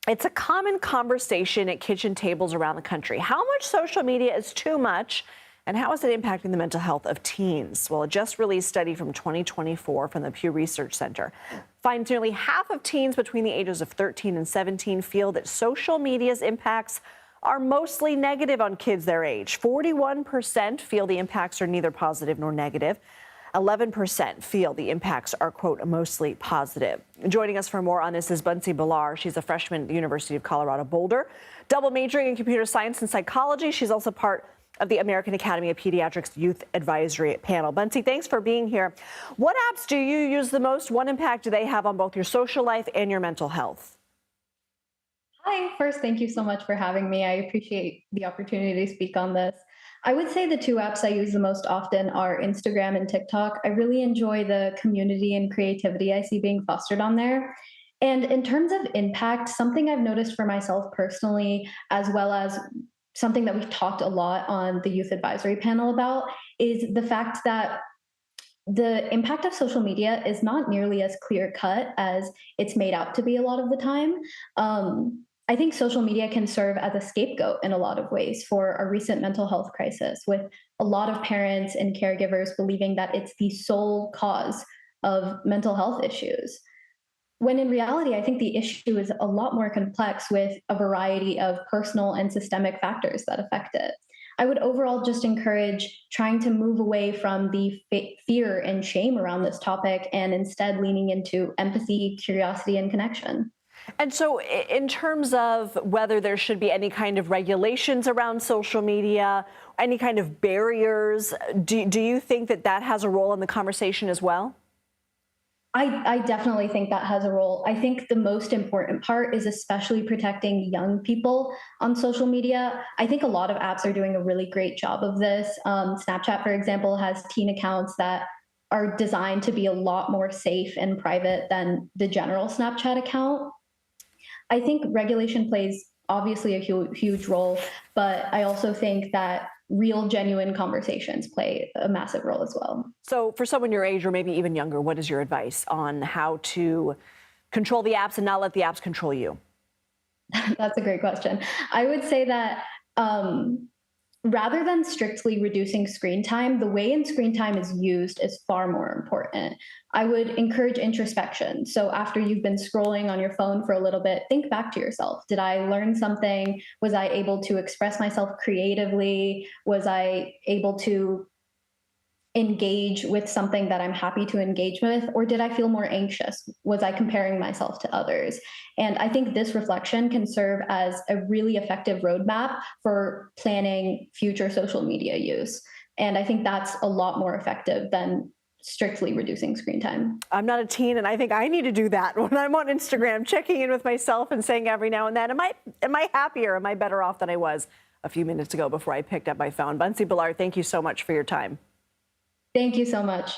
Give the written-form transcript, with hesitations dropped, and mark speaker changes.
Speaker 1: It's a common conversation at kitchen tables around the country. How much social media is too much, and how is it impacting the mental health of teens? Well, a just released study from 2024 from the Pew Research Center finds nearly half of teens between the ages of 13 and 17 feel that social media's impacts are mostly negative on kids their age. 41% feel the impacts are neither positive nor negative. 11% feel the impacts are, quote, mostly positive. Joining us for more on this is Bunsi Bilar. She's a freshman at the University of Colorado Boulder, double majoring in computer science and psychology. She's also part of the American Academy of Pediatrics Youth Advisory Panel. Bunsi, thanks for being here. What apps do you use the most? What impact do they have on both your social life and your mental health?
Speaker 2: Hi, first, thank you so much for having me. I appreciate the opportunity to speak on this. I would say the two apps I use the most often are Instagram and TikTok. I really enjoy the community and creativity I see being fostered on there. And in terms of impact, something I've noticed for myself personally, as well as something that we've talked a lot on the youth advisory panel about, is the fact that the impact of social media is not nearly as clear cut as it's made out to be a lot of the time. I think social media can serve as a scapegoat in a lot of ways for a recent mental health crisis, with a lot of parents and caregivers believing that it's the sole cause of mental health issues. When in reality, I think the issue is a lot more complex with a variety of personal and systemic factors that affect it. I would overall just encourage trying to move away from the fear and shame around this topic and instead leaning into empathy, curiosity, and connection.
Speaker 1: And so in terms of whether there should be any kind of regulations around social media, any kind of barriers, do you think that that has a role in the conversation as well?
Speaker 2: I definitely think that has a role. I think the most important part is especially protecting young people on social media. I think a lot of apps are doing a really great job of this. Snapchat, for example, has teen accounts that are designed to be a lot more safe and private than the general Snapchat account. I think regulation plays obviously a huge role, but I also think that real, genuine conversations play a massive role as well.
Speaker 1: So for someone your age or maybe even younger, what is your advice on how to control the apps and not let the apps control you?
Speaker 2: That's a great question. I would say that rather than strictly reducing screen time, the way in screen time is used is far more important. I would encourage introspection. So after you've been scrolling on your phone for a little bit, think back to yourself. Did I learn something? Was I able to express myself creatively? Was I able to engage with something that I'm happy to engage with? Or did I feel more anxious? Was I comparing myself to others? And I think this reflection can serve as a really effective roadmap for planning future social media use. And I think that's a lot more effective than strictly reducing screen time.
Speaker 1: I'm not a teen, and I think I need to do that when I'm on Instagram, checking in with myself and saying every now and then, am I happier? Am I better off than I was a few minutes ago before I picked up my phone? Bunsi Bilar, thank you so much for your time.
Speaker 2: Thank you so much.